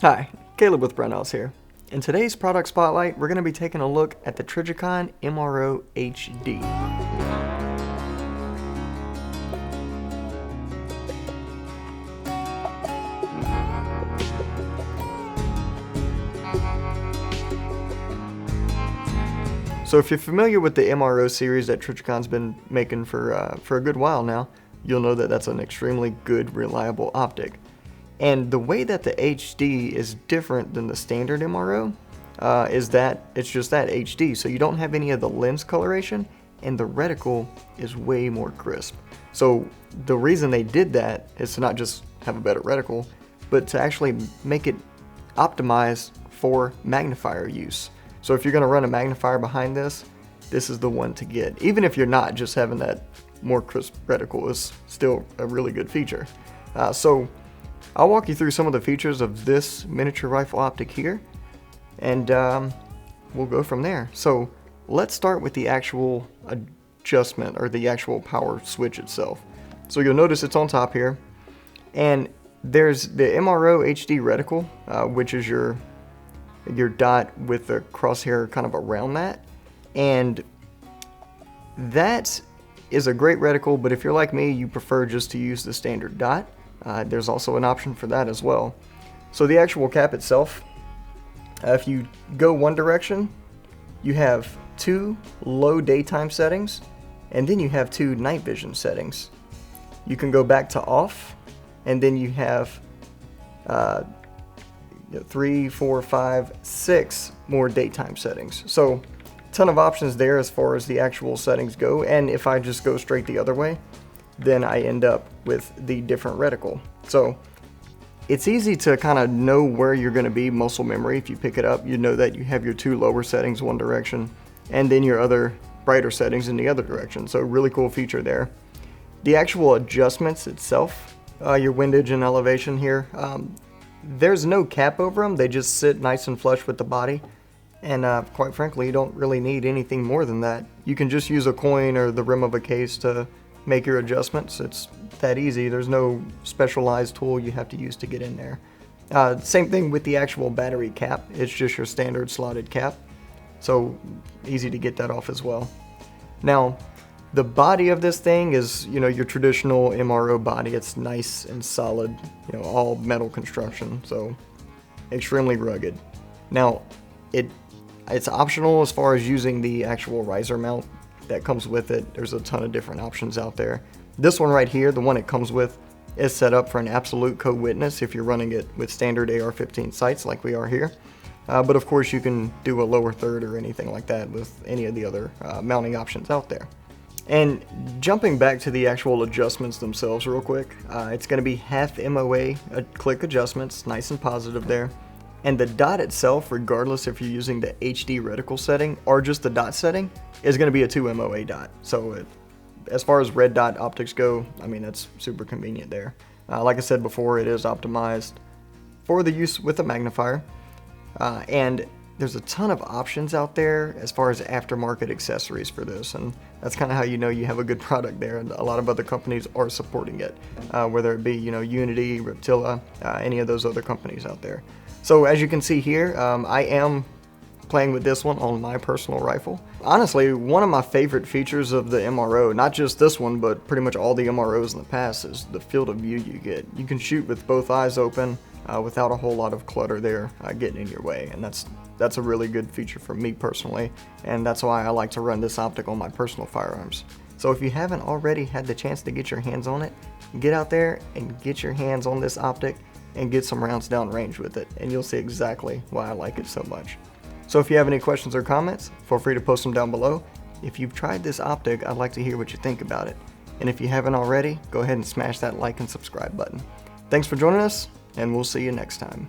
Hi, Caleb with Brownells here. In today's product spotlight, we're going to be taking a look at the Trijicon MRO HD. So if you're familiar with the MRO series that Trijicon's been making for a good while now, you'll know that that's an extremely good, reliable optic. And the way that the HD is different than the standard MRO is that it's just that HD, so you don't have any of the lens coloration, and the reticle is way more crisp. So the reason they did that is to not just have a better reticle, but to actually make it optimized for magnifier use. So if you're going to run a magnifier behind this, this is the one to get. Even if you're not, just having that more crisp reticle is still a really good feature. So I'll walk you through some of the features of this miniature rifle optic here, and we'll go from there. So let's start with the actual adjustment, or the actual power switch itself. So you'll notice it's on top here, and there's the MRO HD reticle, which is your dot with the crosshair kind of around that, and that is a great reticle. But if you're like me, you prefer just to use the standard dot. There's also an option for that as well. So the actual cap itself, if you go one direction, you have two low daytime settings, and then you have two night vision settings. You can go back to off, and then you have 3, 4, 5, 6 more daytime settings. So ton of options there as far as the actual settings go. And if I just go straight the other way, then I end up with the different reticle. So it's easy to kind of know where you're going to be muscle memory. If you pick it up, you know that you have your two lower settings one direction, and then your other brighter settings in the other direction. So really cool feature there. The actual adjustments itself, your windage and elevation here, there's no cap over them. They just sit nice and flush with the body. And quite frankly, you don't really need anything more than that. You can just use a coin or the rim of a case to make your adjustments. It's that easy. There's no specialized tool you have to use to get in there. Same thing with the actual battery cap. It's just your standard slotted cap. So easy to get that off as well. Now, the body of this thing is, your traditional MRO body. It's nice and solid, all metal construction, so extremely rugged. Now, it's optional as far as using the actual riser mount that comes with it. There's a ton of different options out there. This one right here, the one it comes with, is set up for an absolute co-witness if you're running it with standard AR-15 sights like we are here. But of course you can do a lower third or anything like that with any of the other mounting options out there. And jumping back to the actual adjustments themselves real quick, it's going to be half MOA click adjustments, nice and positive there. And the dot itself, regardless if you're using the HD reticle setting or just the dot setting, is going to be a 2 MOA dot. So as far as red dot optics go, that's super convenient there. Like I said before, it is optimized for the use with a magnifier. And there's a ton of options out there as far as aftermarket accessories for this, and that's kind of how you know you have a good product there. And a lot of other companies are supporting it, whether it be Unity, Reptila, any of those other companies out there. So as you can see here, I am playing with this one on my personal rifle. Honestly, one of my favorite features of the MRO, not just this one, but pretty much all the MROs in the past, is the field of view you get. You can shoot with both eyes open without a whole lot of clutter there getting in your way, and that's a really good feature for me personally, and that's why I like to run this optic on my personal firearms. So if you haven't already had the chance to get your hands on it, get out there and get your hands on this optic and get some rounds down range with it, and you'll see exactly why I like it so much. So if you have any questions or comments, feel free to post them down below. If you've tried this optic, I'd like to hear what you think about it. And if you haven't already, go ahead and smash that like and subscribe button. Thanks for joining us, and we'll see you next time.